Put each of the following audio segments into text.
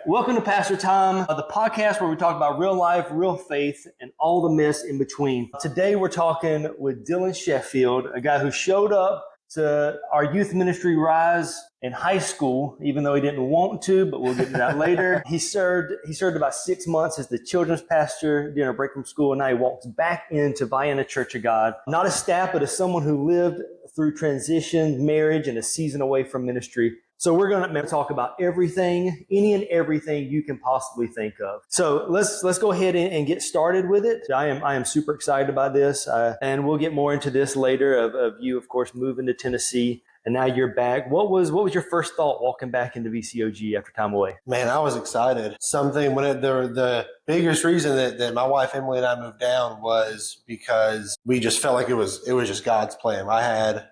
Welcome to Pastor Time, the podcast where we talk about real life, real faith, and all the mess in between. Today we're talking with Dylan Sheffield, a guy who showed up to our youth ministry Rise in high school, even though he didn't want to, but we'll get to that later. He served about 6 months as the children's pastor during a break from school, and now he walks back into Vienna Church of God, not as staff, but as someone who lived through transition, marriage, and a season away from ministry. So we're going to talk about everything, any and everything you can possibly think of. So let's go ahead and get started with it. I am super excited about this, and we'll get more into this later of you, of course, moving to Tennessee, and now you're back. What was your first thought walking back into VCOG after time away? Man, I was excited. The biggest reason that my wife Emily and I moved down was because we just felt like it was just God's plan. I had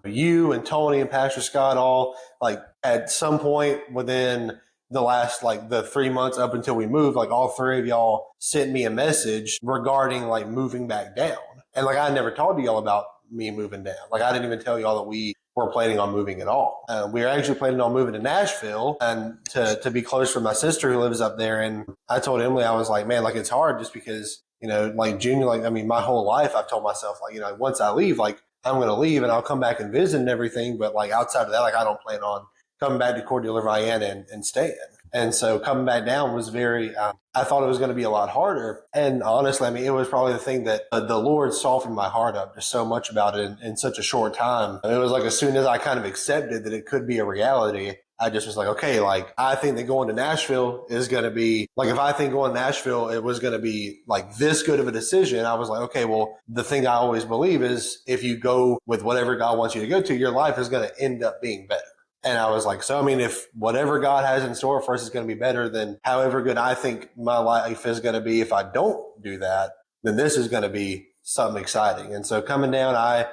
you and Tony and Pastor Scott all like at some point within the last the 3 months up until we moved, like all three of y'all sent me a message regarding like moving back down. And like I never talked to y'all about me moving down. Like I didn't even tell y'all that we were planning on moving at all. We were actually planning on moving to Nashville and to be close to my sister who lives up there. And I told Emily, I was like, man, like it's hard just because, like junior, my whole life I've told myself once I leave, I'm going to leave and I'll come back and visit and everything. But outside of that, I don't plan on coming back to Cordelia, Vienna and staying. And so coming back down was very, I thought it was going to be a lot harder. And honestly, it was probably the thing that the Lord softened my heart up just so much about it in such a short time. It was as soon as I kind of accepted that it could be a reality, I just was like, okay, I think that going to Nashville is going to be if I think going to Nashville, it was going to be this good of a decision. I was like, okay, well, the thing I always believe is if you go with whatever God wants you to go to, your life is going to end up being better. And I was like, if whatever God has in store for us is going to be better than however good I think my life is going to be, if I don't do that, then this is going to be something exciting. And so coming down, I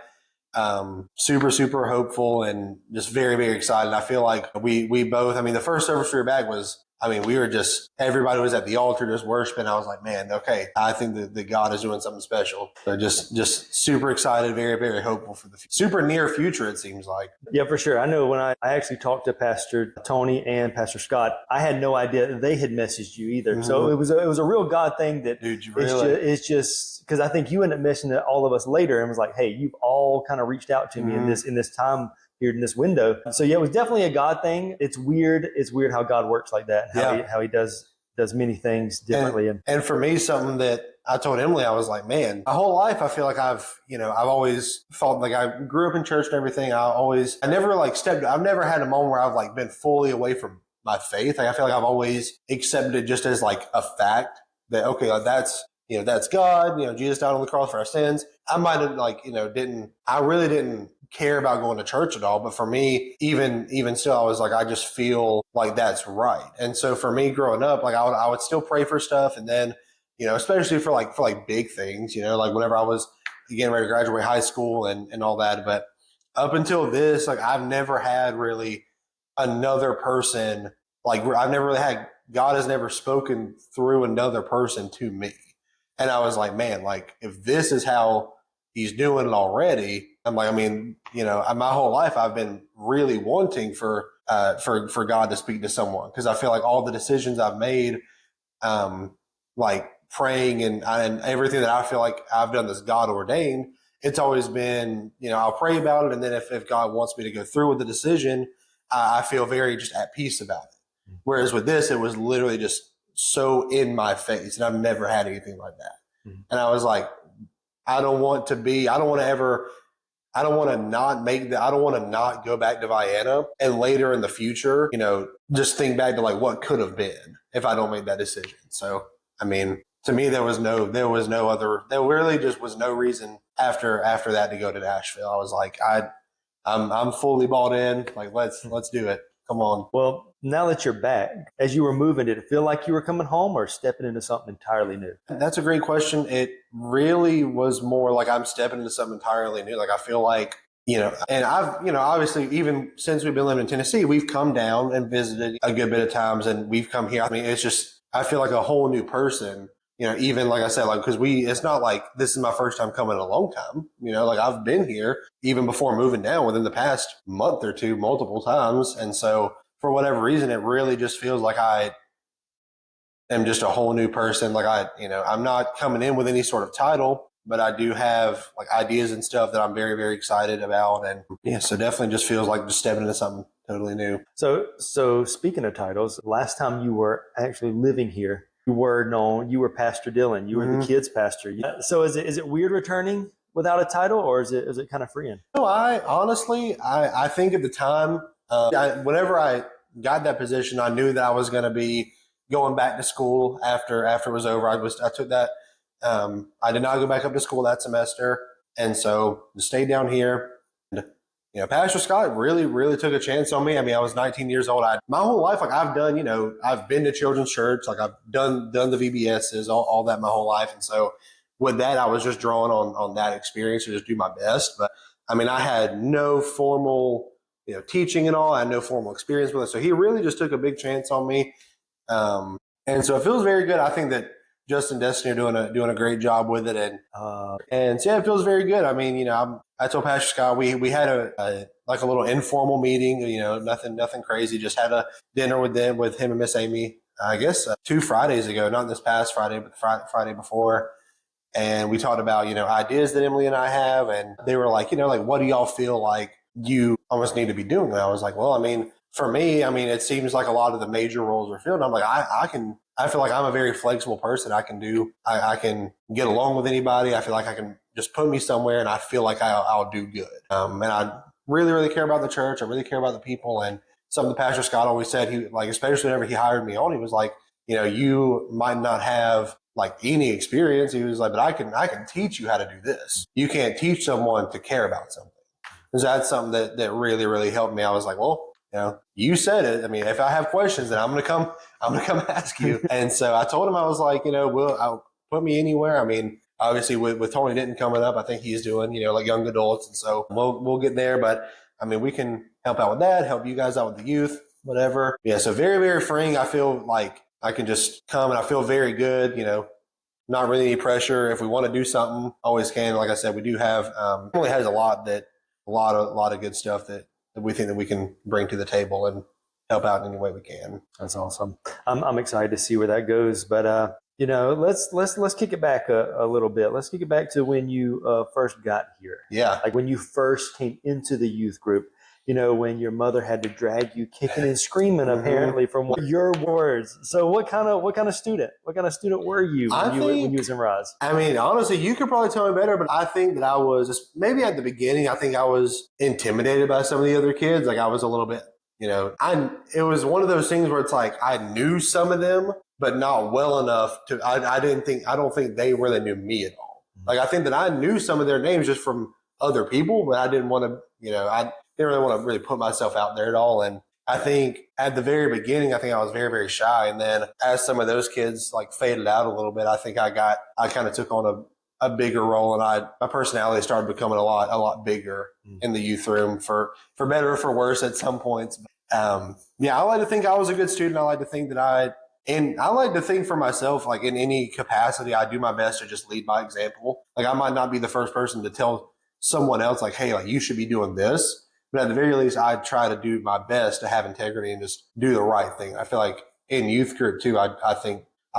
super, super hopeful and just very, very excited. I feel like we both, the first service we were back was, we were just, everybody was at the altar just worshiping. I was like, man, okay, I think that God is doing something special. So just super excited, very, very hopeful for the super near future, it seems like. Yeah, for sure. I know when I actually talked to Pastor Tony and Pastor Scott, I had no idea that they had messaged you either. Mm-hmm. So it was a real God thing that it's just because I think you ended up messaging all of us later and was like, hey, you've all kind of reached out to me in this time here in this window. So yeah, it was definitely a God thing. It's weird. It's weird how God works like that. How he does many things differently. And for me, something that I told Emily, I was like, man, my whole life, I feel like I've always felt like I grew up in church and everything. I've never had a moment where I've been fully away from my faith. I feel like I've always accepted it just as a fact that, okay, that's God, Jesus died on the cross for our sins. I might have I really didn't care about going to church at all. But for me, even still, I was like, I just feel like that's right. And so for me growing up, I would still pray for stuff. And then, especially for big things, whenever I was getting ready to graduate high school and all that. But up until this, I've never had really another person, I've never really had, God has never spoken through another person to me. And I was like, man, if this is how he's doing it already, my whole life I've been really wanting for God to speak to someone, because I feel like all the decisions I've made, praying and everything that I feel like I've done that's God ordained, it's always been, I'll pray about it, and then if God wants me to go through with the decision, I feel very just at peace about it. Whereas with this, it was literally just so in my face, and I've never had anything like that. Mm-hmm. And I was like, I don't want to not go back to Vienna and later in the future, just think back to what could have been if I don't make that decision. So, to me, there really just was no reason after that to go to Nashville. I was like, I'm fully bought in. Let's do it. Come on. Well, now that you're back, as you were moving, did it feel like you were coming home or stepping into something entirely new? That's a great question. It really was more like I'm stepping into something entirely new. I feel like, and I've, obviously, even since we've been living in Tennessee, we've come down and visited a good bit of times, and we've come here. It's just, I feel like a whole new person, even like I said, because it's not like this is my first time coming in a long time, I've been here even before moving down within the past month or two, multiple times. And so for whatever reason, it really just feels like am just a whole new person. Like I'm not coming in with any sort of title, but I do have like ideas and stuff that I'm very, very excited about. And yeah, so definitely just feels like just stepping into something totally new. So speaking of titles, last time you were actually living here, you were Pastor Dylan. You were the kids pastor. So is it weird returning without a title, or is it kind of freeing? No, I think at the time, whenever I got that position, I knew that I was going to be going back to school after it was over. I took that. I did not go back up to school that semester, and so I stayed down here. And Pastor Scott really, really took a chance on me. I mean, I was 19 years old. My whole life, like I've done, I've been to children's church, like I've done the VBSs, all that my whole life, and so with that, I was just drawing on that experience to just do my best. But I mean, I had no formal, teaching and all. I had no formal experience with it. So he really just took a big chance on me. And so it feels very good. I think that Justin Destiny are doing a great job with it. And so yeah, it feels very good. I mean, I told Pastor Scott, we had a little informal meeting, nothing crazy. Just had a dinner with him and Miss Amy, I guess 2 Fridays ago, not this past Friday, but the Friday before. And we talked about, ideas that Emily and I have. And they were like, what do y'all feel like you almost need to be doing? And I was like, well, I mean, for me, it seems like a lot of the major roles are filled. I'm like, I feel like I'm a very flexible person. I can get along with anybody. I feel like I can just put me somewhere and I feel like I'll do good. And I really, really care about the church. I really care about the people. And something Pastor Scott always said, especially whenever he hired me on, he was like, you might not have like any experience. He was like, but I can teach you how to do this. You can't teach someone to care about something. And so that's something that really, really helped me. I was like, well, you said it. I mean, if I have questions, then I'm going to come ask you. And so I told him, I was like, I'll put me anywhere. I mean, obviously with Tony Denton coming up, I think he's doing, like young adults. And so we'll get there, but I mean, we can help out with that, help you guys out with the youth, whatever. Yeah. So very, very freeing. I feel like I can just come and I feel very good, not really any pressure. If we want to do something, always can. Like I said, we do have, Emily has a lot of good stuff that we think that we can bring to the table and help out in any way we can. That's awesome. I'm excited to see where that goes. But let's kick it back a little bit. Let's kick it back to when you first got here. Yeah, like when you first came into the youth group. When your mother had to drag you kicking and screaming, apparently, from your words. So what kind of student were you when you was in Rise? I mean, honestly, you could probably tell me better, but I think that I was, maybe at the beginning, I think I was intimidated by some of the other kids. Like I was a little bit, it was one of those things where it's like, I knew some of them, but not well enough I don't think they really knew me at all. Like I think that I knew some of their names just from other people, but I didn't want to, I didn't really want to really put myself out there at all. And I think at the very beginning, I think I was very, very shy. And then as some of those kids like faded out a little bit, I think I kind of took on a bigger role, and my personality started becoming a lot bigger in the youth room for better or for worse at some points. Yeah, I like to think I was a good student. I like to think that and I like to think for myself, like in any capacity, I do my best to just lead by example. Like I might not be the first person to tell someone else like, hey, like you should be doing this. But at the very least, I try to do my best to have integrity and just do the right thing. I feel like in youth group too, I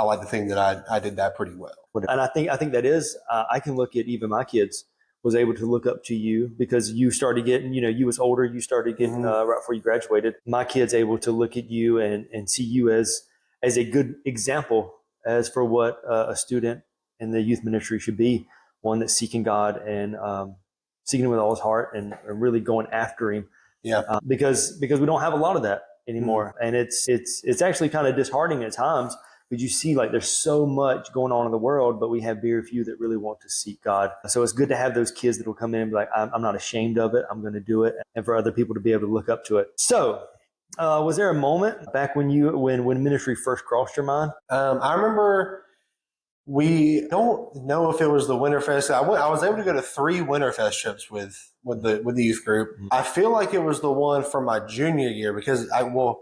like to think that I did that pretty well. And I think that is, I can look at even my kids was able to look up to you because you started getting, you was older, you started getting right before you graduated. My kids able to look at you and see you as a good example as for what a student in the youth ministry should be, one that's seeking God and seeking him with all his heart and really going after him. Yeah. Because we don't have a lot of that anymore. And it's actually kind of disheartening at times because you see like there's so much going on in the world, but we have very few that really want to seek God. So it's good to have those kids that will come in and be like, I'm not ashamed of it. I'm going to do it. And for other people to be able to look up to it. So was there a moment back when ministry first crossed your mind? I remember, we don't know if it was the Winterfest. I was able to go to 3 Winterfest trips with the youth group. I feel like it was the one from my junior year because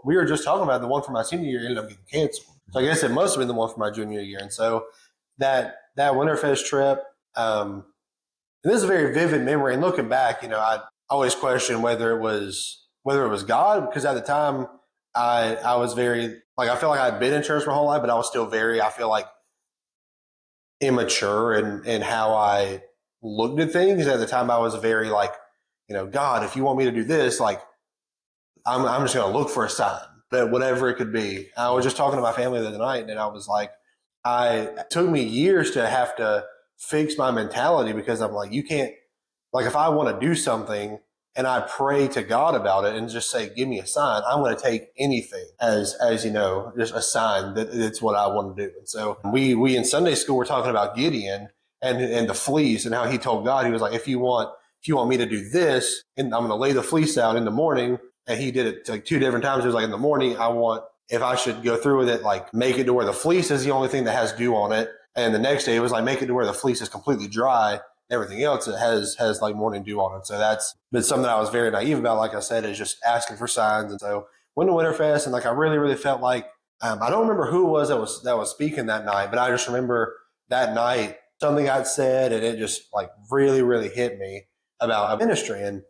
we were just talking about the one from my senior year ended up getting canceled. So I guess it must have been the one from my junior year. And so that Winterfest trip, and this is a very vivid memory. And looking back, I always question whether it was God, because at the time I was very, like, I feel like I'd been in church my whole life, but I was still very, I feel like, immature in how I looked at things. At the time, I was very like, God, if you want me to do this, like, I'm just going to look for a sign, but whatever it could be. I was just talking to my family the other night, and I was like, it took me years to have to fix my mentality, because I'm like, you can't, like, if I want to do something and I pray to God about it and just say, give me a sign, I'm going to take anything as just a sign that it's what I want to do. And so we in Sunday school were talking about Gideon and the fleece, and how he told God, he was like, if you want me to do this, and I'm going to lay the fleece out in the morning. And he did it like 2 different times. He was like, in the morning, if I should go through with it, like, make it to where the fleece is the only thing that has dew on it. And the next day it was like, make it to where the fleece is completely dry. Everything else, it has like morning dew on it. So that's been something I was very naive about. Like I said, is just asking for signs. And so went to Winterfest, and like, I really, really felt like, I don't remember who it was that was speaking that night, but I just remember that night something got said, and it just like really, really hit me about ministry. And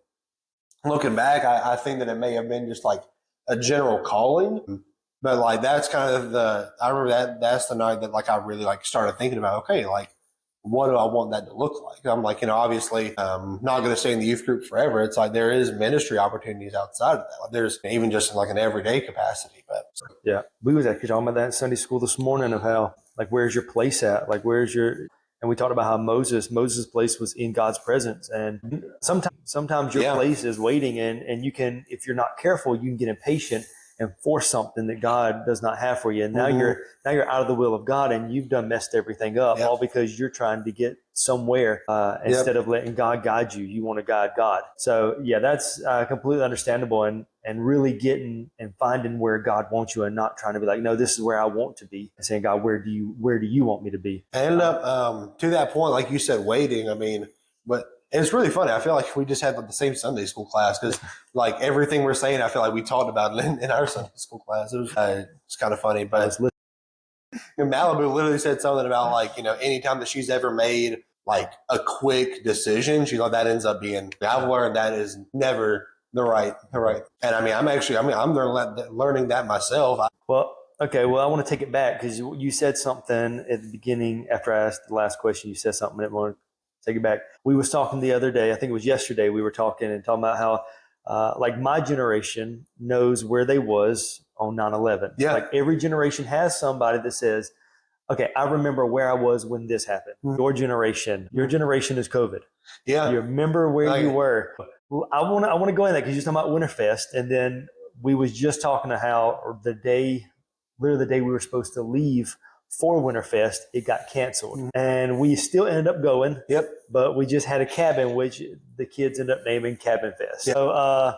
looking back, I think that it may have been just like a general calling, but like, that's kind of I remember that's the night that like I really like started thinking about, okay, like, what do I want that to look like? I'm like, obviously, not going to stay in the youth group forever. It's like, there is ministry opportunities outside of that. Like, there's even just in like an everyday capacity. But yeah, we was actually talking about that in Sunday school this morning, of how, like, where's your place at? Like, and we talked about how Moses' place was in God's presence. And sometimes your place is waiting, and you can, if you're not careful, you can get impatient and force something that God does not have for you. And now you're out of the will of God, and you've done messed everything up, all because you're trying to get somewhere instead of letting God guide you. You want to guide God. So yeah, that's completely understandable, and really getting and finding where God wants you, and not trying to be like, no, this is where I want to be, and saying, God, where do you want me to be? I ended up to that point, like you said, waiting. I mean, but it's really funny. I feel like we just had like the same Sunday school class, because like everything we're saying, I feel like we talked about it in our Sunday school class. It was it's kind of funny, but Malibu literally said something about like, anytime that she's ever made like a quick decision, she thought that ends up being, I've learned that is never the right. And I mean, I'm learning that myself. Okay, well, I want to take it back, because you said something at the beginning after I asked the last question. You said something that I want to take it back. We was talking the other day, I think it was yesterday, we were talking about how like, my generation knows where they was on 9/11. Yeah. Like, every generation has somebody that says, okay, I remember where I was when this happened. Mm-hmm. Your generation is COVID. Yeah. You remember where you were. Well, I want to go in that, because you're talking about Winterfest, and then we was just talking to how literally the day we were supposed to leave for Winterfest, it got canceled. Mm-hmm. And we still ended up going. Yep. But we just had a cabin, which the kids ended up naming Cabin Fest. Yep. So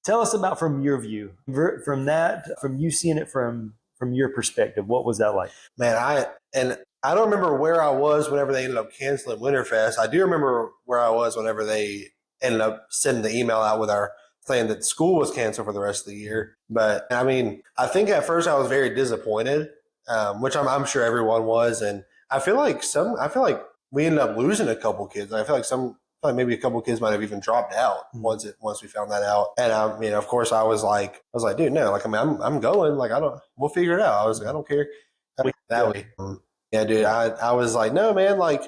tell us about, from your view, from you seeing it from your perspective, what was that like? Man, I don't remember where I was whenever they ended up canceling Winterfest. I do remember where I was whenever they ended up sending the email out with our saying that school was canceled for the rest of the year. But I mean, I think at first I was very disappointed, which I'm sure everyone was. And I feel like we ended up losing a couple kids. I feel like maybe a couple kids might have even dropped out once we found that out. And I mean, of course, I was like, dude, no, like, I mean, I'm going. Like, we'll figure it out. I was like, I don't care. That way, yeah, dude. I was like, no, man. Like,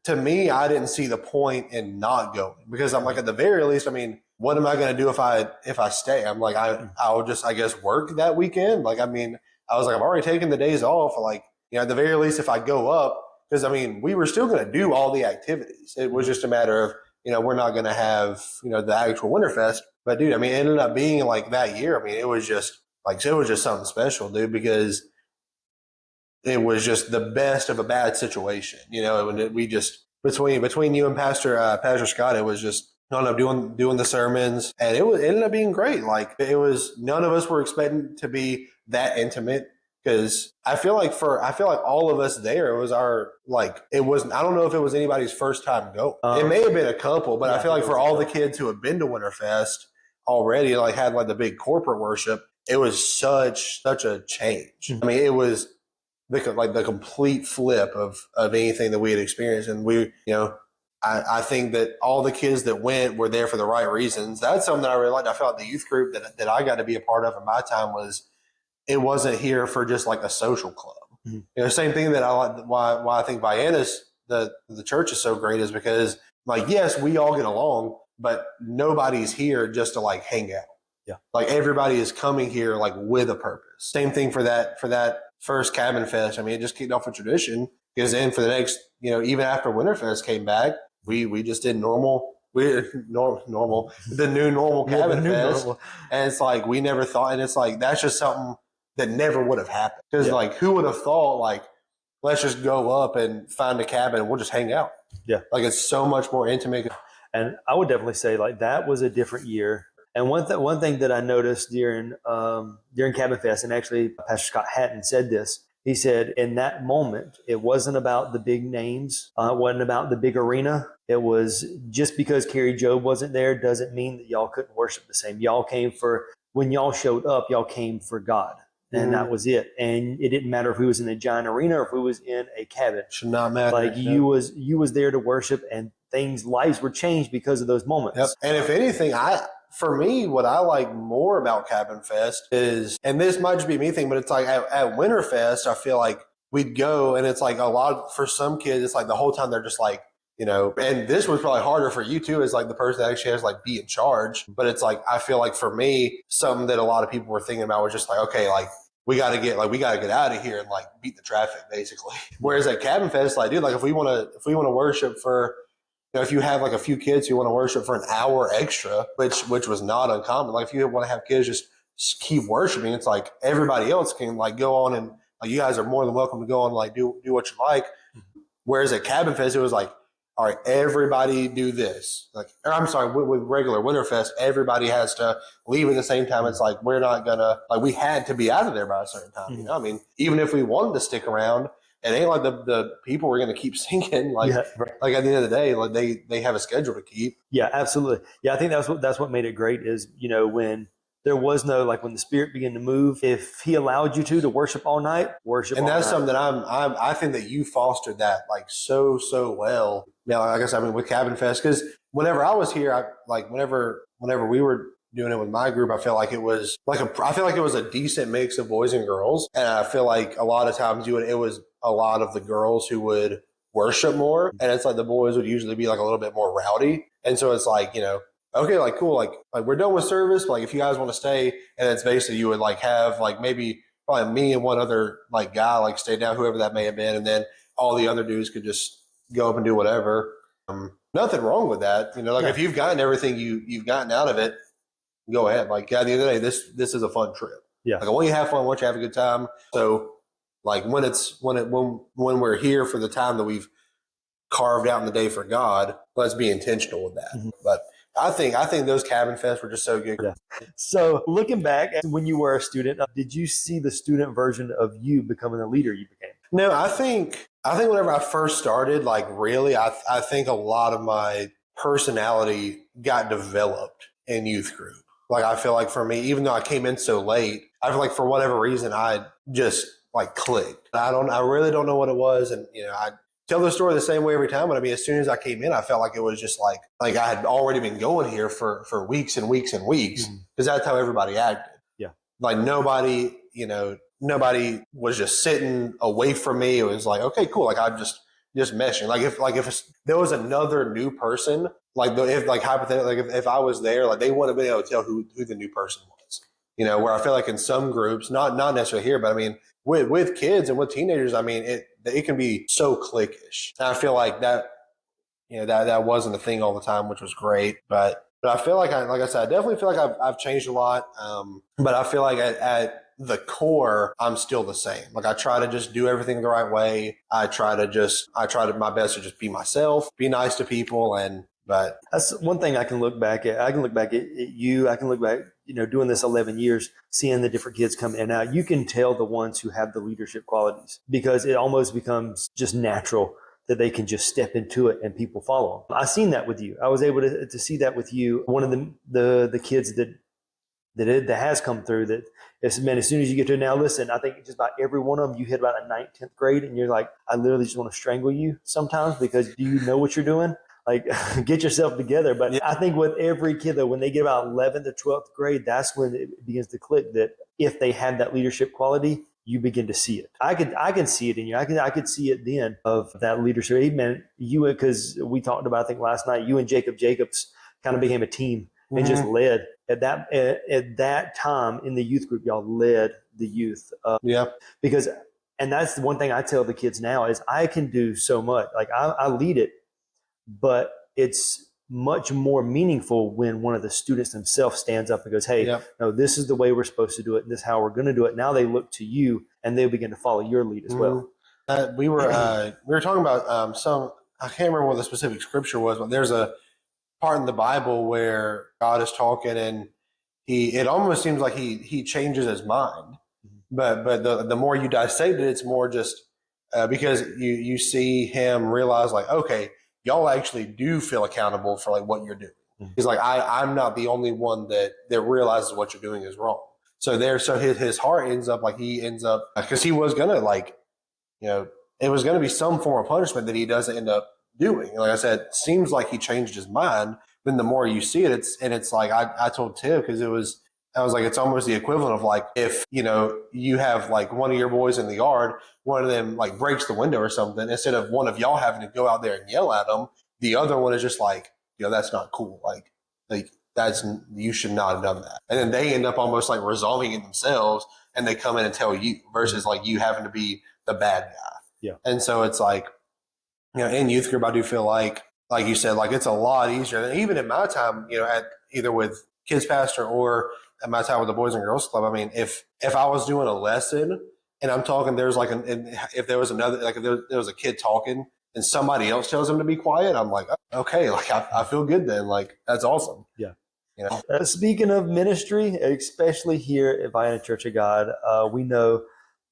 to me, I didn't see the point in not going, because I'm like, at the very least, I mean, what am I going to do if I stay? I'm like, I'll just, I guess, work that weekend. Like, I mean, I was like, I'm already taking the days off. Like, at the very least, if I go up, because I mean, we were still going to do all the activities. It was just a matter of, we're not going to have, the actual Winterfest. But dude, I mean, it ended up being like that year. I mean, it was just something special, dude, because it was just the best of a bad situation, when we just, between you and Pastor Scott, it was just, I don't know, doing the sermons, and it ended up being great. Like, it was, none of us were expecting to be that intimate, because I feel like all of us there, it was I don't know if it was anybody's first time go. It may have been a couple, but I feel like for all the kids who have been to Winterfest already, like, had like the big corporate worship, it was such a change. Mm-hmm. I mean, it was the complete flip of anything that we had experienced. And we, I think that all the kids that went were there for the right reasons. That's something that I really liked. I felt like the youth group that I got to be a part of in my time it wasn't here for just like a social club. Mm-hmm. You know, same thing that I like, why I think Vienna's, the church is so great is because, like, yes, we all get along, but nobody's here just to like hang out. Yeah. Like everybody is coming here like with a purpose. Same thing for that first Cabin Fest. I mean, it just kicked off a tradition because then for the next, you know, even after Winterfest came back, we just did normal the new normal Cabin Fest. Normal. And it's like we never thought, and it's like that's just something that never would have happened. Because like who would have thought like let's just go up and find a cabin and we'll just hang out. Yeah. Like it's so much more intimate. And I would definitely say like that was a different year. And one thing that I noticed during Cabin Fest, and actually Pastor Scott Hatton said this, he said in that moment, it wasn't about the big names. It wasn't about the big arena. It was just because Carrie Job wasn't there doesn't mean that y'all couldn't worship the same. Y'all came when y'all showed up, y'all came for God. And that was it. And it didn't matter if we was in a giant arena or if we was in a cabin. Should not matter. Like you was there to worship, and lives were changed because of those moments. Yep. And if anything, for me, what I like more about Cabin Fest is, and this might just be me thing, but it's like at Winterfest, I feel like we'd go and it's like for some kids, it's like the whole time they're just like, you know, and this was probably harder for you too, as like the person that actually has like be in charge. But it's like, I feel like for me, something that a lot of people were thinking about was just like, okay, like we got to get out of here and like beat the traffic basically. Whereas at Cabin Fest, like, dude, like if we want to worship for, you know, if you have like a few kids who want to worship for an hour extra, which was not uncommon. Like if you want to have kids just keep worshiping, it's like everybody else can like go on and like you guys are more than welcome to go on and like do what you like. Whereas at Cabin Fest, it was like, all right, everybody do this. Like, or I'm sorry, with regular Winterfest, everybody has to leave at the same time. It's like we're not gonna like we had to be out of there by a certain time. You know, I mean, even if we wanted to stick around, it ain't like the people were going to keep singing. Like, like at the end of the day, like they have a schedule to keep. Yeah, absolutely. Yeah, I think that's what made it great is, you know, when there was no, like when the Spirit began to move, if he allowed you to worship all night, worship and all that's night. Something that I think that you fostered that like so well. Yeah, like I guess I mean with Cabin Fest, because whenever I was here, whenever we were doing it with my group, I felt like it was a decent mix of boys and girls, and I feel like a lot of times it was a lot of the girls who would worship more, and it's like the boys would usually be like a little bit more rowdy, and so it's like, you know, okay, like cool, like we're done with service, but like if you guys want to stay, and it's basically you would like have like maybe probably me and one other like guy like stay down, whoever that may have been, and then all the other dudes could just go up and do whatever. Nothing wrong with that, you know. Like if you've gotten everything you've gotten out of it, go ahead. Like at the end of the day, this is a fun trip. Yeah. Like I want you to have fun, I want you to have a good time. So like when we're here for the time that we've carved out in the day for God, let's be intentional with that. Mm-hmm. But I think those Cabin Fests were just so good. Yeah. So looking back at when you were a student, did you see the student version of you becoming the leader you became? No, I think whenever I first started, like really, I think a lot of my personality got developed in youth group. Like I feel like for me, even though I came in so late, I feel like for whatever reason, I just like clicked. I really don't know what it was. And, you know, I tell the story the same way every time. But I mean, as soon as I came in, I felt like it was just like I had already been going here for weeks and weeks and weeks, because that's how everybody acted. Yeah. Like nobody was just sitting away from me. It was like, okay, cool. Like I'm just meshing. Like if there was another new person, like if like hypothetically, like if I was there, like they wouldn't have been able to tell who the new person was. You know, where I feel like in some groups, not necessarily here, but I mean with kids and with teenagers, I mean it can be so cliquish. And I feel like that, you know, that wasn't a thing all the time, which was great. But I feel like like I said, I definitely feel like I've changed a lot. But I feel like at the core, I'm still the same. Like I try to just do everything the right way. I try my best to just be myself, be nice to people. But that's one thing I can look back at. I can look back at you. I can look back, you know, doing this 11 years, seeing the different kids come in and out. You can tell the ones who have the leadership qualities because it almost becomes just natural that they can just step into it and people follow them. I've seen that with you. I was able to see that with you. One of the kids that has come through that, man, as soon as you get to now, listen, I think just about every one of them, you hit about a 9th, 10th grade and you're like, I literally just want to strangle you sometimes because do you know what you're doing? like get yourself together. But I think with every kid though, when they get about 11th or 12th grade, that's when it begins to click that if they have that leadership quality, you begin to see it. I can see it in you. I could see it then of that leadership. Amen. You, because we talked about, I think last night, you and Jacob Jacobs kind of became a team and just led at that time in the youth group. Y'all led the youth. Because, and that's the one thing I tell the kids now is I can do so much. Like I lead it, but it's much more meaningful when one of the students themselves stands up and goes, hey, no, this is the way we're supposed to do it. And this is how we're going to do it. Now they look to you and they begin to follow your lead as well. We were talking about I can't remember what the specific scripture was, but there's a part in the Bible where God is talking and it almost seems like he changes his mind. But the more you dissect it, it's more just because you see him realize like, okay, y'all actually do feel accountable for like what you're doing. He's like, I'm not the only one that realizes what you're doing is wrong. So his heart ends up like he ends up, because he was gonna like, it was gonna be some form of punishment that he doesn't end up doing. Like I said, it seems like he changed his mind. But the more you see it, it's like I told Tim because I was like, it's almost the equivalent of like if, you have like one of your boys in the yard, one of them like breaks the window or something, instead of one of y'all having to go out there and yell at them, the other one is just like, that's not cool. Like you should not have done that. And then they end up almost like resolving it themselves and they come in and tell you versus like you having to be the bad guy. Yeah. And so it's like, in youth group, I do feel like you said, like it's a lot easier. And even in my time, at either with kids pastor or at my time with the Boys and Girls Club, I mean, if I was doing a lesson and I'm talking, there's like if there was another, like if there was a kid talking and somebody else tells him to be quiet, I'm like, okay, like I feel good then. Like that's awesome. Yeah. Speaking of ministry, especially here at Vienna Church of God, we know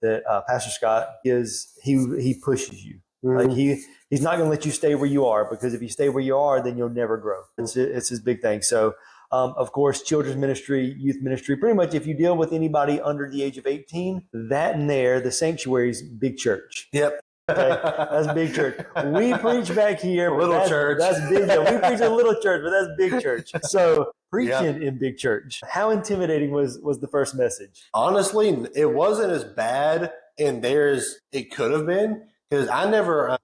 that Pastor Scott he pushes you. Like he's not going to let you stay where you are, because if you stay where you are, then you'll never grow. It's his big thing. So, of course, children's ministry, youth ministry, pretty much if you deal with anybody under the age of 18, that and the sanctuary's big church. Yep. Okay, that's big church. We preach back here. Little church. That's big. Yeah, we preach a little church, but that's big church. So preaching in big church. How intimidating was the first message? Honestly, it wasn't as bad in theirs. It could have been. Because I never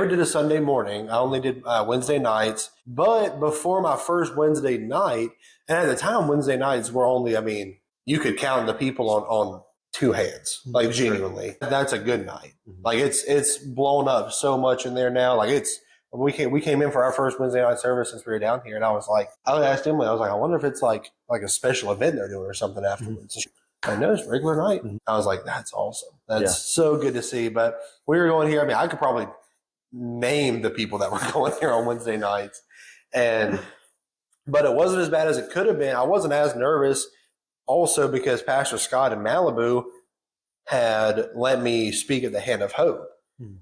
did a Sunday morning. I only did Wednesday nights. But before my first Wednesday night, and at the time, Wednesday nights were only, I mean, you could count the people on two hands, like genuinely. That's a good night. Like it's blown up so much in there now. Like we came in for our first Wednesday night service since we were down here, and I asked Emily, I was like, I wonder if it's like a special event they're doing or something afterwards. I know it's regular night. I was like, that's awesome. That's so good to see. But we were going here. I mean, I could probably name the people that were going here on Wednesday nights. But it wasn't as bad as it could have been. I wasn't as nervous also because Pastor Scott in Malibu had let me speak at the Hand of Hope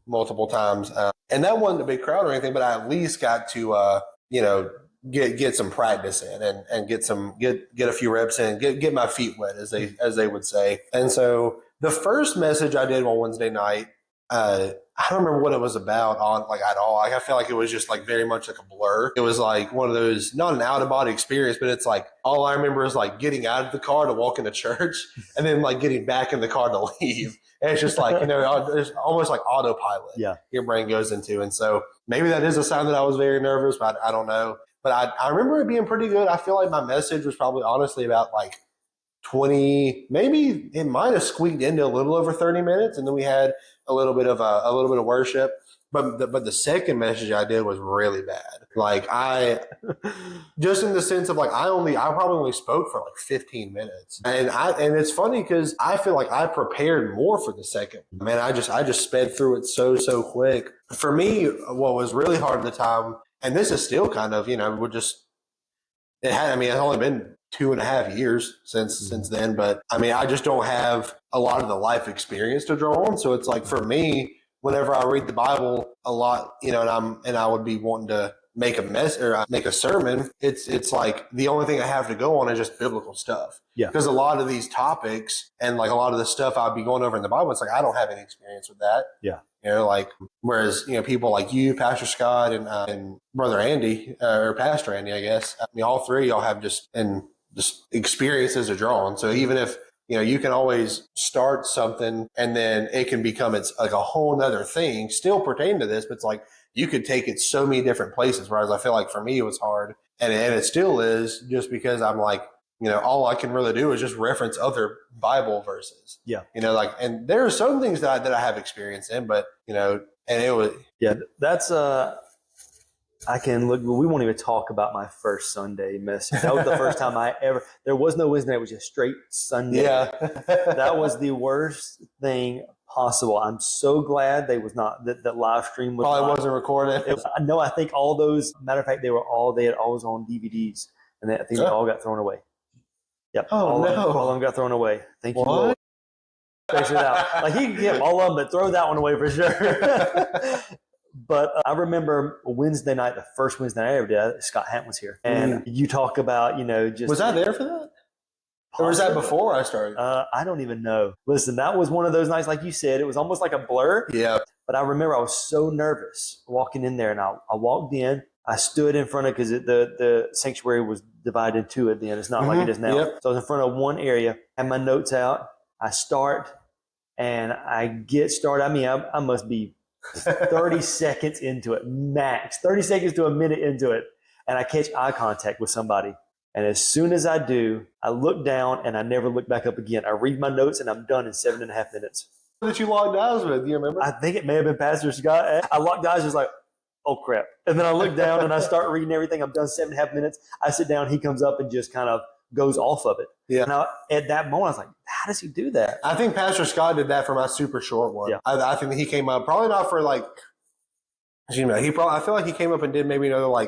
multiple times. And that wasn't a big crowd or anything, but I at least got to, get some practice in and get a few reps in, get my feet wet, as they would say. And so the first message I did on Wednesday night, I don't remember what it was about at all. I felt like it was just like very much like a blur. It was like one of those, not an out of body experience, but it's like all I remember is like getting out of the car to walk into church and then like getting back in the car to leave. And it's just like, it's almost like autopilot. Yeah. Your brain goes into. And so maybe that is a sign that I was very nervous, but I don't know. But I remember it being pretty good. I feel like my message was probably honestly about like 20, maybe it might have squeaked into a little over 30 minutes. And then we had a little bit of worship. But the second message I did was really bad. Like just in the sense of like, I probably only spoke for like 15 minutes. And it's funny because I feel like I prepared more for the second. Man, I just sped through it so quick. For me, what was really hard at the time, and this is still kind of, it's only been 2.5 years since then, but I mean, I just don't have a lot of the life experience to draw on. So it's like for me, whenever I read the Bible a lot, and I would be wanting to make a sermon, it's like the only thing I have to go on is just biblical stuff. Yeah. Because a lot of these topics and like a lot of the stuff I'd be going over in the Bible, it's like I don't have any experience with that. Yeah. Whereas, people like you, Pastor Scott, and Brother Andy, or Pastor Andy, I guess, all three of y'all have just experiences are drawn. So even if, you can always start something and then it can become, it's like a whole nother thing still pertaining to this, but it's like you could take it so many different places. Whereas I feel like for me, it was hard and it still is, just because I'm like, all I can really do is just reference other Bible verses. Yeah. And there are some things that I have experience in, but, and it was. Yeah, that's, I can look, we won't even talk about my first Sunday message. That was the first time there was no Wednesday. It was just straight Sunday. Yeah. That was the worst thing possible. I'm so glad that live stream was probably wasn't recorded. No, I think all those, matter of fact, they had always on DVDs, and I think they all got thrown away. Yep. Oh, all no. All of them got thrown away. Thank you, What? Lord. Fix it out. Like, he can get all of them, but throw that one away for sure. But I remember Wednesday night, the first Wednesday night I ever did, Scott Hampton was here. And you talk about, just. Was I there for that? Or was that before I started? I don't even know. Listen, that was one of those nights, like you said, it was almost like a blur. Yeah. But I remember I was so nervous walking in there, and I walked in. I stood in front of, because the sanctuary was divided in two at the end. It's not like it is now. Yep. So I was in front of one area, had my notes out. I start, and I get started. I mean, I must be 30 seconds into it, max 30 seconds to a minute into it. And I catch eye contact with somebody. And as soon as I do, I look down and I never look back up again. I read my notes and I'm done in 7.5 minutes. Who did you lock eyes with? Do you remember? I think it may have been Pastor Scott. I locked eyes, just like, oh crap. And then I look down and I start reading everything. I'm done 7.5 minutes. I sit down, he comes up and just kind of goes off of it. Yeah. Now, at that moment, I was like, how does he do that? I think Pastor Scott did that for my super short one. Yeah. I think he came up, probably not for I feel like he came up and did maybe another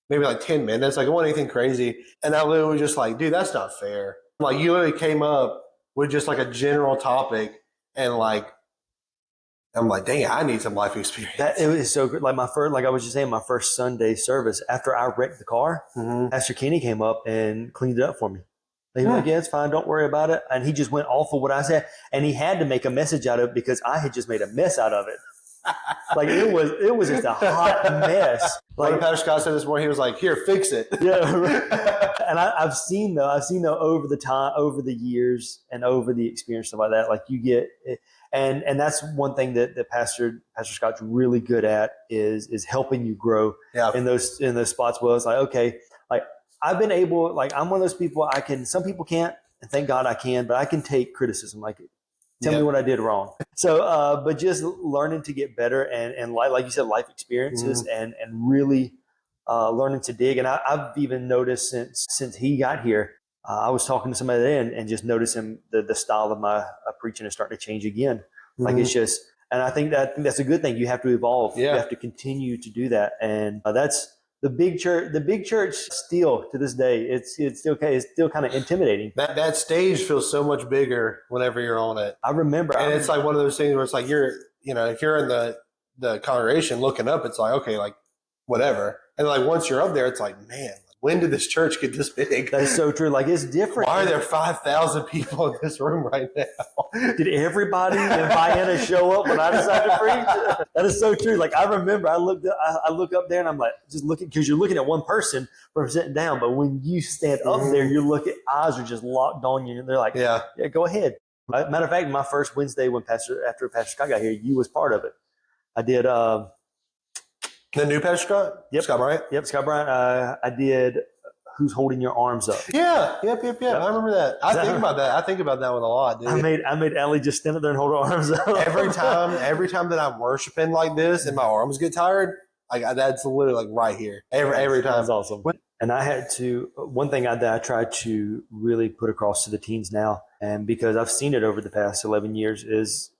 maybe 10 minutes. Like, it wasn't anything crazy. And I literally was just like, dude, that's not fair. Like, you literally came up with just like a general topic, and I'm like, dang it, I need some life experience. It was so good. Like I was just saying, my first Sunday service, after I wrecked the car, Pastor Kenny came up and cleaned it up for me. He was like, yeah, it's fine, don't worry about it. And he just went off of what I said. And he had to make a message out of it because I had just made a mess out of it. Like, it was just a hot mess. Like Pastor Scott said this morning, he was like, here, fix it. Yeah. And I've seen though over the years and over the experience, stuff like that, like you get it. And that's one thing that Pastor Scott's really good at is helping you grow in those spots. Well, it's like, okay, like I've been able, like I'm one of those people, some people can't, and thank God I can, but I can take criticism. Like, tell me what I did wrong. So, but just learning to get better and like you said, life experiences and really learning to dig. And I've even noticed since he got here, I was talking to somebody then and just noticing the style of my preaching is starting to change again. Like it's just, and I think that's a good thing. You have to evolve. Yeah. You have to continue to do that. And that's the big church. The big church still to this day, it's still okay. It's still kind of intimidating. That stage feels so much bigger whenever you're on it. I remember, and it's like one of those things where it's like if you're in the congregation looking up, it's like, okay, like whatever. And like once you're up there, it's like, man, when did this church get this big? That's so true. Like, it's different. Why are there 5,000 people in this room right now? Did everybody in Vienna show up when I decided to preach? That is so true. Like, I remember I look up there and I'm like, just looking, because you're looking at one person from sitting down. But when you stand up there, you look at, eyes are just locked on you. And they're like, yeah, go ahead. Matter of fact, my first Wednesday after Pastor Scott got here, you was part of it. I did. The new Pastor Scott? Yep. Scott Bryant? Yep, Scott Bryant. I did Who's Holding Your Arms Up? Yeah. Yep. I remember that. I think about that. I think about that one a lot, dude. I made Allie just stand up there and hold her arms up. Every time that I'm worshiping like this and my arms get tired, that's literally like right here. Every time. That's awesome. And I had to, one thing that I try to really put across to the teens now, and because I've seen it over the past 11 years, is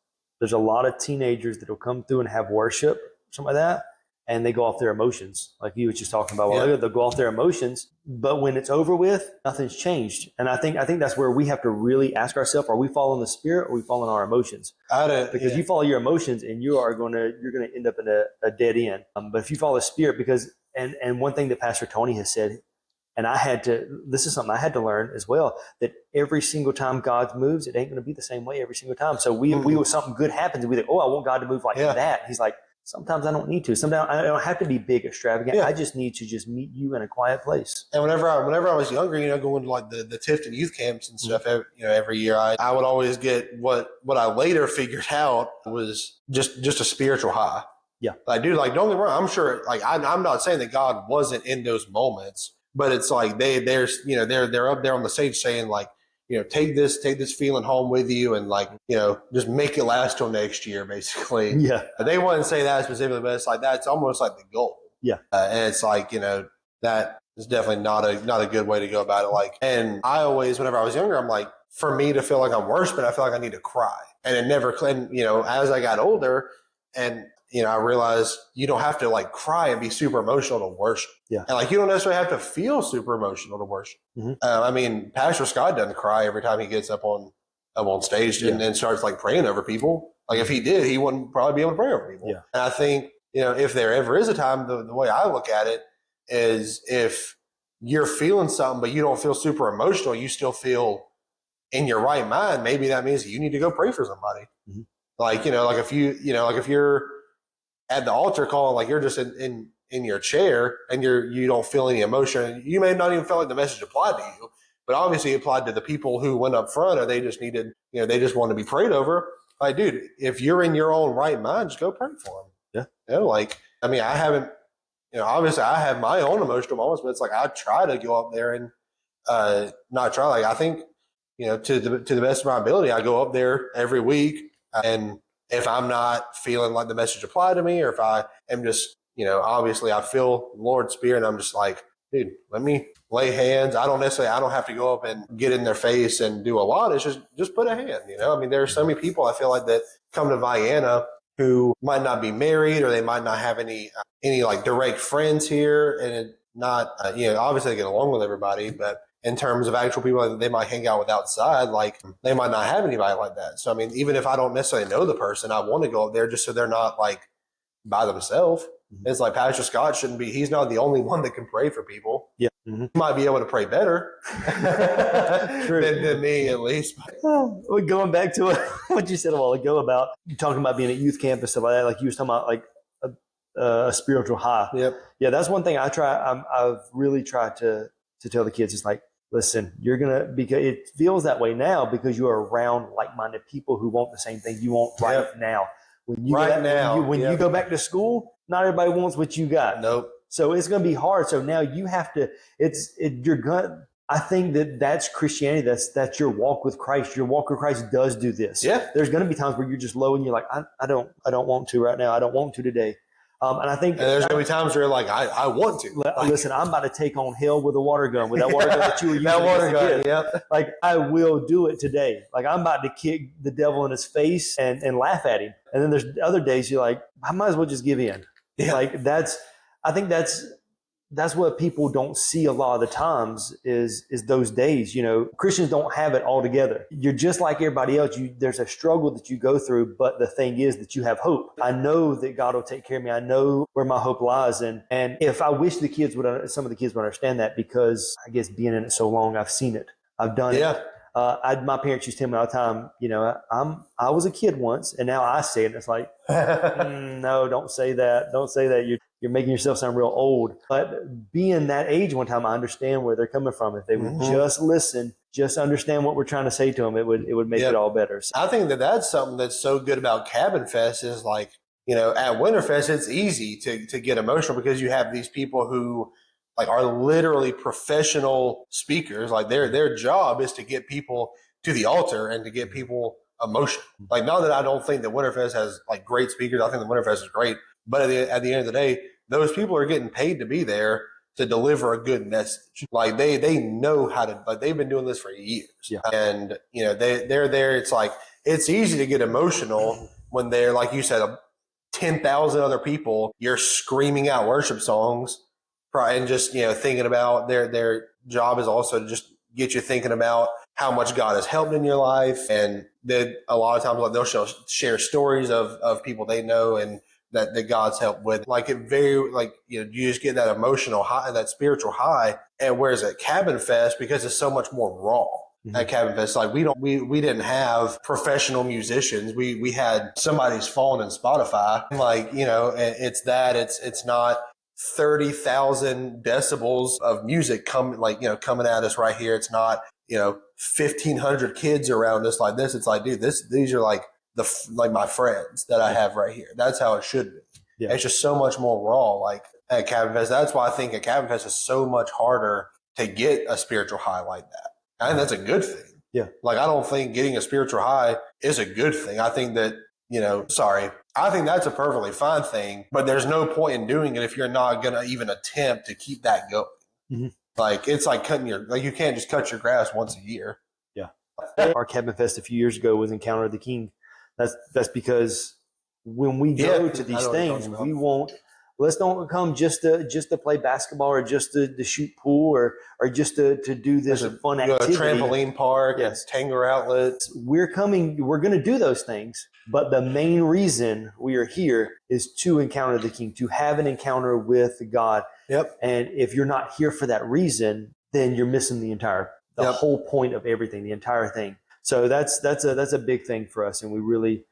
there's a lot of teenagers that will come through and have worship, something like that, and they go off their emotions, like you were just talking about. Well, they'll go off their emotions, but when it's over with, nothing's changed. And I think that's where we have to really ask ourselves: are we following the Spirit, or are we following our emotions? Because you follow your emotions, and you're gonna end up in a dead end. But if you follow the Spirit, because and one thing that Pastor Tony has said, and this is something I had to learn as well, that every single time God moves, it ain't going to be the same way every single time. So we something good happens, and we think, oh, I want God to move like that. He's like, sometimes I don't need to. Sometimes I don't have to be big, extravagant. Yeah. I just need to just meet you in a quiet place. And whenever I was younger, going to like the Tifton youth camps and stuff, every year, I would always get what I later figured out was just a spiritual high. Yeah. Like, dude, like, don't get me wrong. I'm sure, like, I'm not saying that God wasn't in those moments, but it's like they're up there on the stage saying, like, take this feeling home with you, and, like, just make it last till next year, basically. Yeah. They wouldn't say that specifically, but it's like that's almost like the goal. Yeah. And it's like, that is definitely not a good way to go about it. Like, and I always, whenever I was younger, I'm like, for me to feel like I'm worshiping, I feel like I need to cry, and it never. And as I got older, and I realized you don't have to like cry and be super emotional to worship. Yeah. And like, you don't necessarily have to feel super emotional to worship. Mm-hmm. I mean, Pastor Scott doesn't cry every time he gets up on stage and starts like praying over people. Like, if he did, he wouldn't probably be able to pray over people. Yeah. And I think, if there ever is a time, the way I look at it is, if you're feeling something, but you don't feel super emotional, you still feel in your right mind, maybe that means you need to go pray for somebody. Mm-hmm. Like, like if you're at the altar call, like you're just in your chair and you don't feel any emotion, you may not even feel like the message applied to you, but obviously it applied to the people who went up front, or they just needed, they just want to be prayed over. Like, dude, if you're in your own right mind, just go pray for them. Yeah. Like, I mean, I haven't, obviously I have my own emotional moments, but it's like, I try to go up there and not try. Like, I think, to the best of my ability, I go up there every week, and if I'm not feeling like the message applied to me, or if I am just, obviously I feel the Lord's Spirit, and I'm just like, dude, let me lay hands. I don't have to go up and get in their face and do a lot. It's just put a hand, I mean, there are so many people I feel like that come to Vienna who might not be married, or they might not have any like direct friends here. And it not, obviously they get along with everybody, but in terms of actual people that they might hang out with outside, like, they might not have anybody like that. So, I mean, even if I don't necessarily know the person, I want to go up there just so they're not like by themselves. Mm-hmm. It's like Pastor Scott he's not the only one that can pray for people. Yeah. Mm-hmm. He might be able to pray better than me, at least. Well, going back to what you said a while ago about you talking about being at youth camp and stuff like that, like you was talking about like a spiritual high. Yep. Yeah, that's one thing I've really tried to tell the kids. It's like, listen, because it feels that way now because you are around like-minded people who want the same thing you want now. When you go back to school, not everybody wants what you got. Nope. So it's going to be hard. So now you have to. I think that's Christianity. That's your walk with Christ. Your walk with Christ does do this. Yeah. There's going to be times where you're just low and you're like, I don't want to right now. I don't want to today. And I think there's going to be times where you're like, I want to. Listen, I'm about to take on hell with a water gun, with that water gun that you were using. That water gun, yep. Like, I will do it today. Like, I'm about to kick the devil in his face and laugh at him. And then there's other days you're like, I might as well just give in. Yeah. Like, I think that's what people don't see a lot of the times is those days. Christians don't have it all together. You're just like everybody else. There's a struggle that you go through, but the thing is that you have hope. I know that God will take care of me. I know where my hope lies. And if I wish some of the kids would understand that, because I guess being in it so long, I've seen it. I've done it. My parents used to tell me all the time, I was a kid once, and now I say it. And it's like, no, don't say that. Don't say that. You're making yourself sound real old. But being that age one time, I understand where they're coming from. If they would just listen, just understand what we're trying to say to them, it would make it all better. So, I think that's something that's so good about Cabin Fest is like, at Winterfest, it's easy to get emotional because you have these people who like are literally professional speakers. Like their job is to get people to the altar and to get people emotional. Like, not that I don't think that Winterfest has like great speakers. I think the Winterfest is great. But at the end of the day, those people are getting paid to be there to deliver a good message. Like they know how to, like, they've been doing this for years. Yeah. And, they're there. It's like, it's easy to get emotional when they're, like you said, 10,000 other people, you're screaming out worship songs and just, thinking about their job is also to just get you thinking about how much God has helped in your life. And that a lot of times, like, they'll share stories of people they know and that God's helped with. Like, it very, like, you just get that emotional high, that spiritual high. And whereas at Cabin Fest, because it's so much more raw, at Cabin Fest. Like we didn't have professional musicians. We had somebody's phone and Spotify. Like, it's not 30,000 decibels of music coming at us right here. It's not, 1,500 kids around us like this. It's like, dude, these are like my friends that I have right here. That's how it should be. Yeah. It's just so much more raw, like at Cabin Fest. That's why I think at Cabin Fest is so much harder to get a spiritual high like that. I think that's a good thing. Yeah. Like, I don't think getting a spiritual high is a good thing. I think that, I think that's a perfectly fine thing, but there's no point in doing it if you're not going to even attempt to keep that going. Mm-hmm. Like, it's like you can't just cut your grass once a year. Yeah. Our Cabin Fest a few years ago was Encounter of the King. That's because when we go to these things, we won't. Let's don't come just to play basketball or just to shoot pool or just to do this fun activity. A trampoline park, yes, Tanger outlets. We're going to do those things, but the main reason we are here is to encounter the King, to have an encounter with God. Yep. And if you're not here for that reason, then you're missing the whole point of everything, the entire thing. So that's a big thing for us, and we really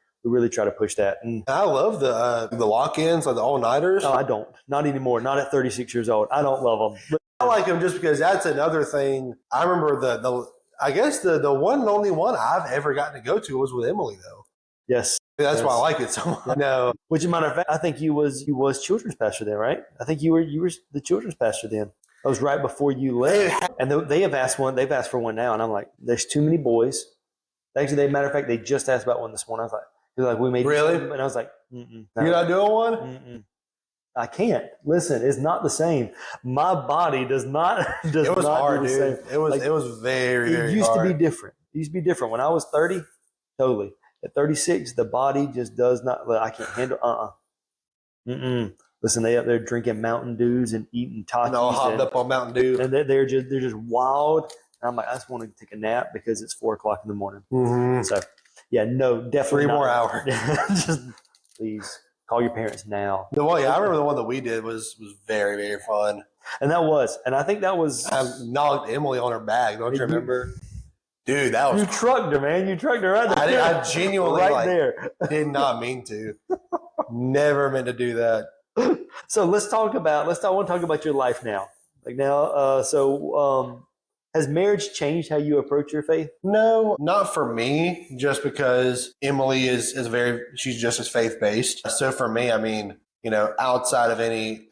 try to push that. And I love the lock-ins, like the all-nighters. No, I don't. Not anymore. Not at 36 years old. I don't love them. But I like them just because that's another thing. I remember I guess the one and only one I've ever gotten to go to was with Emily, though. Yes. That's why I like it so much. No. Which, as a matter of fact, I think you was children's pastor then, right? I think you were the children's pastor then. That was right before you left. And they've asked for one now, and I'm like, there's too many boys. Actually, as a matter of fact, they just asked about one this morning. I was like, we made really? And I was like, no. You're not doing one? Mm-mm. I can't. Listen, it's not the same. My body does not. It was hard, dude. Same. It was very, very hard. It used to be different. It used to be different. When I was 30, totally. At 36, the body just does not. I can't handle. Listen, they up there drinking Mountain Dews and eating Takis. No, hopped up on Mountain Dew, and they're just wild. And I'm like, I just want to take a nap because it's 4:00 in the morning. Mm-hmm. So. Yeah, no, definitely 3 more hours. Just please call your parents now. I remember the one that we did was very, very fun. And I think that was. I knocked Emily on her back. Don't you remember? Dude, that was. You trucked her, man. You trucked her right there. I genuinely there. Did not mean to. Never meant to do that. So I want to talk about your life now. Like now, has marriage changed how you approach your faith? No, not for me, just because Emily is she's just as faith-based. So for me, I mean, outside of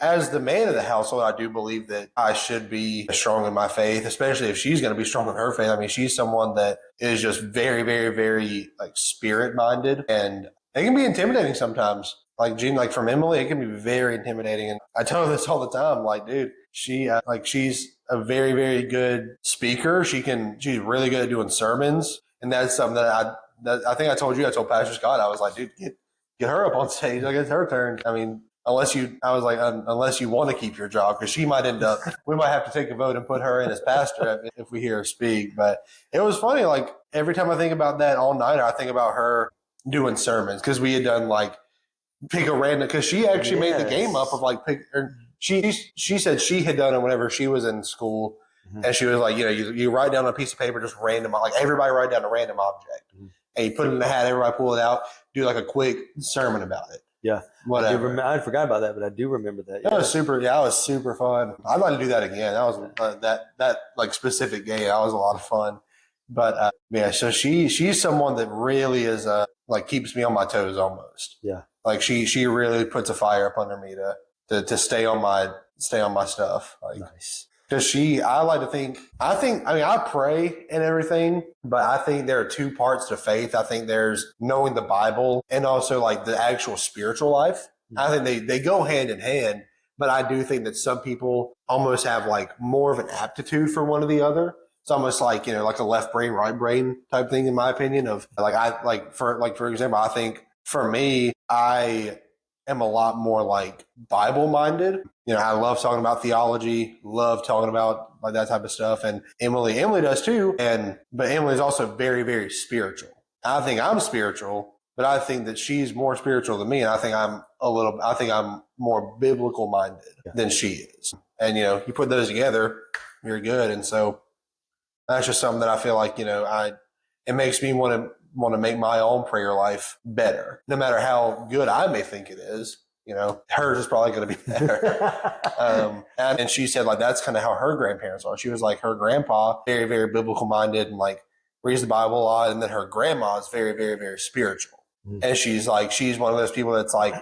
as the man of the household, I do believe that I should be strong in my faith, especially if she's going to be strong in her faith. I mean, she's someone that is just very, very, very spirit-minded, and it can be intimidating sometimes. Like Gene, like from Emily, it can be very intimidating. And I tell her this all the time, like, dude, she's a very, very good speaker. She's really good at doing sermons. And that's something that I think I told Pastor Scott, I was like, dude, get her up on stage. Like, it's her turn. I mean, unless you want to keep your job, because we might have to take a vote and put her in as pastor if we hear her speak. But it was funny. Like, every time I think about that all night, I think about her doing sermons, because we had done pick a random, because she actually made the game up of she said she had done it whenever she was in school. Mm-hmm. And she was like, you write down a piece of paper, just random, like everybody write down a random object. Mm-hmm. And you put it in the hat, everybody pull it out, do like a quick sermon about it. Yeah. Whatever. I forgot about that, but I do remember that. Yeah. That was super fun. I'd like to do that again. That was that specific game. That was a lot of fun. But so she's someone that really is keeps me on my toes almost. Yeah. Like she really puts a fire up under me to stay on my stuff. Nice. Because I pray and everything, but I think there are two parts to faith. I think there's knowing the Bible and also the actual spiritual life. Mm-hmm. I think they go hand in hand, but I do think that some people almost have more of an aptitude for one or the other. It's almost like a left brain, right brain type thing, in my opinion. Of for example, I think for me, I am a lot more Bible minded. I love talking about theology, love talking about that type of stuff. And Emily does too. But Emily is also very, very spiritual. I think I'm spiritual, but I think that she's more spiritual than me. And I think I'm more biblical minded than she is. And, you put those together, you're good. And so That's just something that I feel like, it makes me want to make my own prayer life better, no matter how good I may think it is. Hers is probably going to be better. And she said like that's kind of how her grandparents are. She was like her grandpa, very, very biblical minded and like reads the Bible a lot. And then her grandma is very, very, very spiritual. Mm-hmm. And she's one of those people that's like,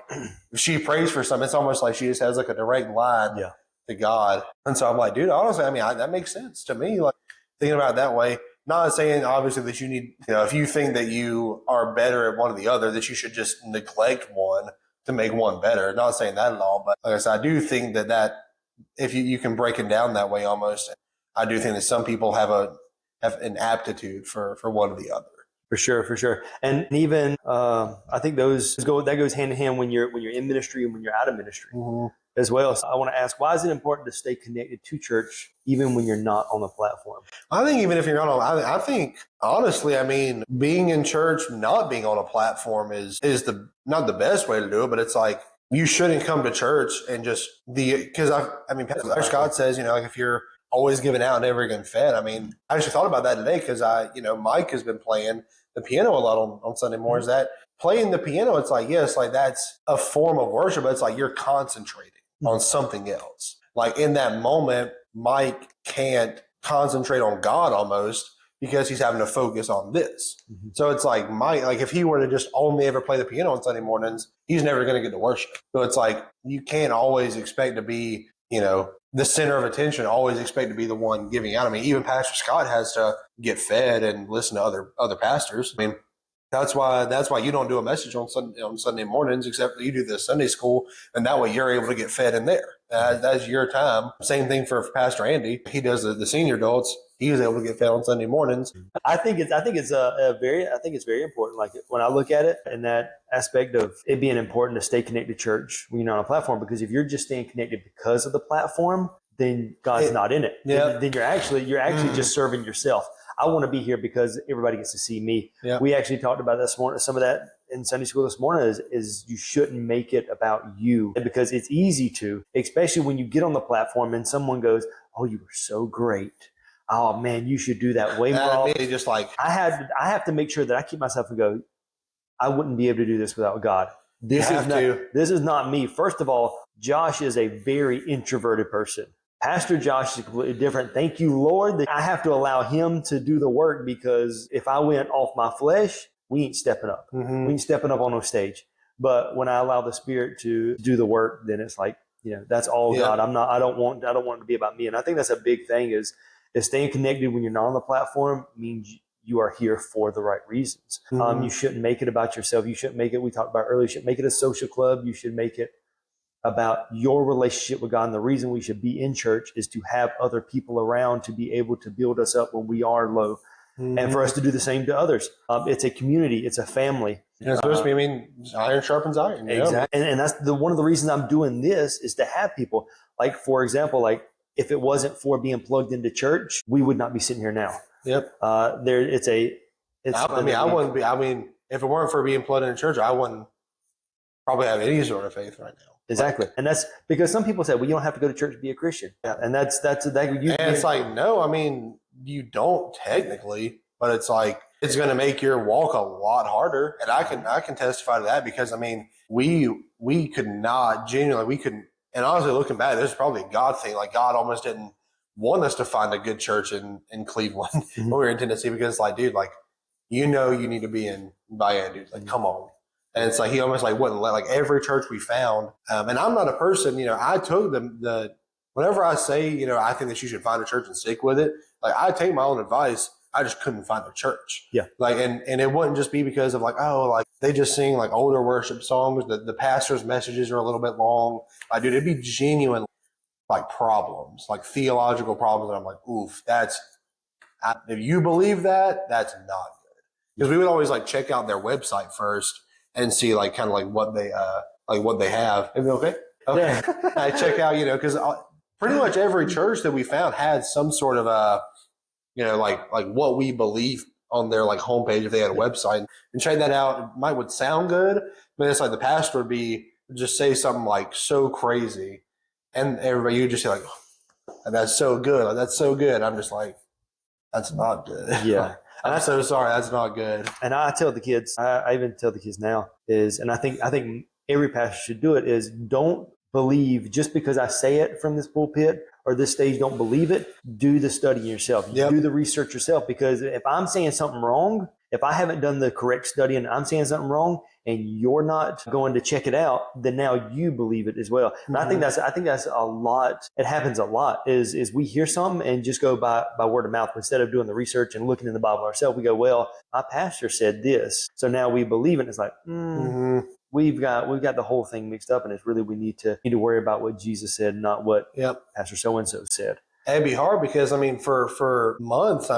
if she prays for something, it's almost like she just has like a direct line to God. And so I'm like, dude, honestly, I mean, that makes sense to me. Like thinking about it that way. Not saying obviously that you need, if you think that you are better at one or the other, that you should just neglect one to make one better. Not saying that at all, but like I said, I do think that if you can break it down that way almost, I do think that some people have an aptitude for one or the other. For sure. And even I think that goes hand in hand when you're in ministry and when you're out of ministry as well. So I want to ask, why is it important to stay connected to church even when you're not on the platform? I think even if you're not on, I think honestly, I mean, being in church, not being on a platform is not the best way to do it, but it's like you shouldn't come to church and just because Pastor Scott says, like if you're always giving out and never getting fed. I mean, I actually thought about that today because Mike has been playing the piano a lot on Sunday mornings. That playing the piano, it's like, yes, like that's a form of worship, but it's like you're concentrating on something else. Like in that moment, Mike can't concentrate on God almost because he's having to focus on this. Mm-hmm. So it's like Mike, like if he were to just only ever play the piano on Sunday mornings, he's never going to get to worship. So it's like you can't always expect to be, the center of attention, always expect to be the one giving out. I mean, even Pastor Scott has to get fed and listen to other pastors. I mean, that's why you don't do a message on Sunday mornings, except that you do the Sunday school, and that way you're able to get fed in there. That's your time. Same thing for Pastor Andy. He does the senior adults. He was able to get fed on Sunday mornings. I think it's very important. Like when I look at it in that aspect of it being important to stay connected to church when you're not on a platform, because if you're just staying connected because of the platform, then God's not in it. Yeah. Then you're actually just serving yourself. I want to be here because everybody gets to see me. Yeah. We actually talked about this morning. Some of that in Sunday school this morning is you shouldn't make it about you, because it's easy to, especially when you get on the platform and someone goes, "Oh, you were so great. Oh man, you should do that way more." Just like I have to make sure that I keep myself and go, I wouldn't be able to do this without God. This is not me. First of all, Josh is a very introverted person. Pastor Josh is completely different. Thank you, Lord, that I have to allow him to do the work, because if I went off my flesh, we ain't stepping up. Mm-hmm. We ain't stepping up on no stage. But when I allow the Spirit to do the work, then it's like, that's all God. I don't want it to be about me. And I think that's a big thing is staying connected when you're not on the platform means you are here for the right reasons. Mm-hmm. You shouldn't make it about yourself. You shouldn't make it, we talked about earlier, you shouldn't make it a social club. You should make it about your relationship with God. And the reason we should be in church is to have other people around to be able to build us up when we are low, and for us to do the same to others. It's a community. It's a family. It's supposed to be, iron sharpens iron. Exactly. And that's one of the reasons I'm doing this is to have people. Like, for example, like if it wasn't for being plugged into church, we would not be sitting here now. Yep. I wouldn't be. I mean, if it weren't for being plugged into church, I wouldn't probably have any sort of faith right now. Exactly. And that's because some people say, well, you don't have to go to church to be a Christian. Yeah. And it's like, no, I mean, you don't technically, but it's like, it's going to make your walk a lot harder. And I can testify to that, because I mean, we could not genuinely, we couldn't, and honestly looking back, this is probably a God thing. Like God almost didn't want us to find a good church in Cleveland when we were in Tennessee, because it's like, dude, like, you need to be in Bayard, dude. Like, come on. And it's like he almost like wouldn't let, like every church we found. And I'm not a person, I took the whenever I say, I think that you should find a church and stick with it. Like I take my own advice. I just couldn't find a church. Yeah. Like, and it wouldn't just be because of like, oh, like they just sing like older worship songs. The pastor's messages are a little bit long. Like, dude, it'd be genuine like problems, like theological problems. And I'm like, oof, if you believe that, that's not good. Because we would always like check out their website first and see like kind of like what they have. Is it okay? Okay. Yeah. I check out, because pretty much every church that we found had some sort of like what we believe on their like homepage if they had a website, and check that out. It would sound good, but it's like the pastor would just say something like so crazy, and everybody you just say like, that's so good, like, that's so good. I'm just like, That's not good. Yeah. I'm so sorry. That's not good. And I tell the kids, I even tell the kids now and I think every pastor should do it, is don't believe just because I say it from this pulpit or this stage, don't believe it. Do the study yourself. Yep. Do the research yourself, because if I'm saying something wrong, if I haven't done the correct study and I'm saying something wrong and you're not going to check it out, then now you believe it as well. And I think that's a lot. It happens a lot is we hear something and just go by word of mouth instead of doing the research and looking in the Bible ourselves. We go, well, my pastor said this, so now we believe it. And it's like, we've got the whole thing mixed up, and it's really we need to worry about what Jesus said, not what Pastor so and so said. It'd be hard because for months,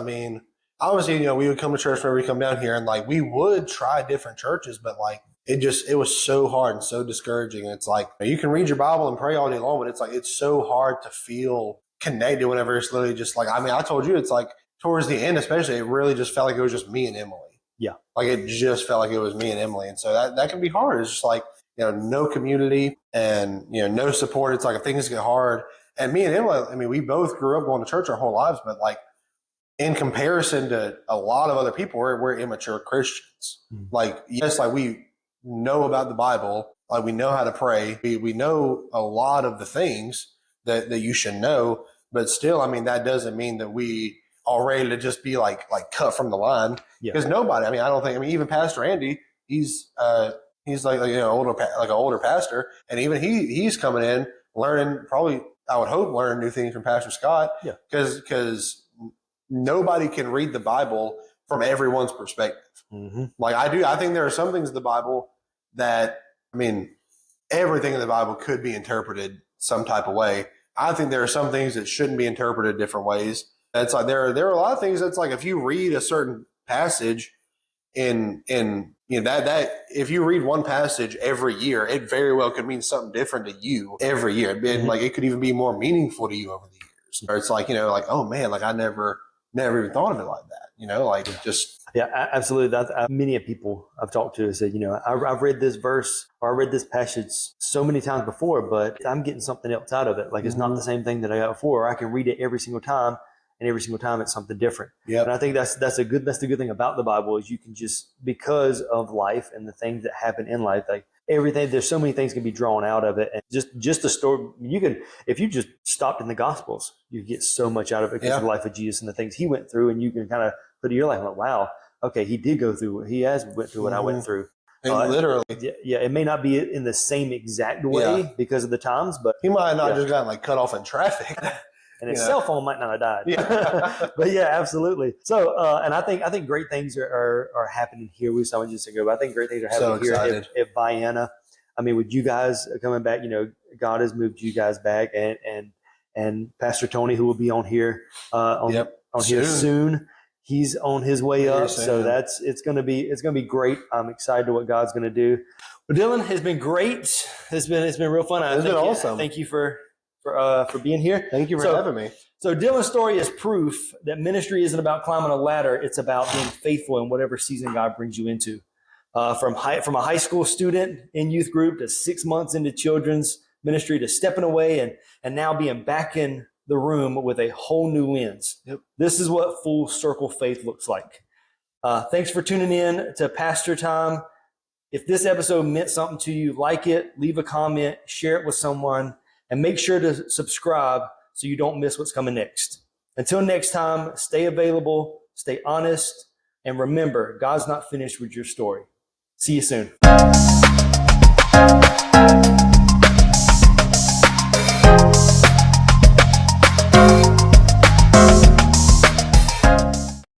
obviously, we would come to church whenever we come down here, and like we would try different churches, but like it was so hard and so discouraging. And it's like you can read your Bible and pray all day long, but it's like it's so hard to feel connected whenever it's literally just like I told you, it's like towards the end, especially, it really just felt like it was just me and Emily. Yeah, like it just felt like it was me and Emily, and so that can be hard. It's just like no community and no support. It's like if things get hard, and me and Emily, we both grew up going to church our whole lives, but like, in comparison to a lot of other people, we're immature Christians. Mm-hmm. Like, yes, like we know about the Bible, like we know how to pray. We know a lot of the things that you should know, but still, that doesn't mean that we are ready to just be like cut from the line. Because nobody, I don't think, even Pastor Andy, he's like an older pastor, and even he's coming in learning, probably I would hope learn new things from Pastor Scott. Yeah, because nobody can read the Bible from everyone's perspective. Mm-hmm. Like I think there are some things in the Bible that, everything in the Bible could be interpreted some type of way. I think there are some things that shouldn't be interpreted different ways. It's like there are a lot of things that's like if you read a certain passage in that if you read one passage every year, it very well could mean something different to you every year. And like it could even be more meaningful to you over the years. Or it's like, oh man, like I never even thought of it like that, Yeah, absolutely. Many people I've talked to said, I've read this verse or I read this passage so many times before, but I'm getting something else out of it. Like it's not the same thing that I got before. Or I can read it every single time, and every single time it's something different. Yeah, and I think that's the good thing about the Bible is you can just, because of life and the things that happen in life, like everything, there's so many things can be drawn out of it. And just the story, if you just stopped in the Gospels, you get so much out of it because of the life of Jesus and the things he went through, and you can kind of put in your life like, wow, okay, he did go through, he has went through what I went through. Literally. Yeah, it may not be in the same exact way because of the times, but he might have not just gotten cut off in traffic. And his cell phone might not have died. Yeah. But yeah, absolutely. So, and I think great things are happening here. We saw just ago, but I think great things are happening here at Vienna. With you guys coming back, God has moved you guys back, and Pastor Tony, who will be on here here soon. He's on his way up. So it's going to be great. I'm excited to what God's going to do. Well, Dylan, it's been great. It's been real fun. It's been awesome. Thank you for being here. Thank you for having me. So Dylan's story is proof that ministry isn't about climbing a ladder. It's about being faithful in whatever season God brings you into. From a high school student in youth group to 6 months into children's ministry to stepping away and now being back in the room with a whole new lens. Yep. This is what full circle faith looks like. Thanks for tuning in to Pastor Time. If this episode meant something to you, like it, leave a comment, share it with someone, and make sure to subscribe so you don't miss what's coming next. Until next time, stay available, stay honest, and remember, God's not finished with your story. See you soon.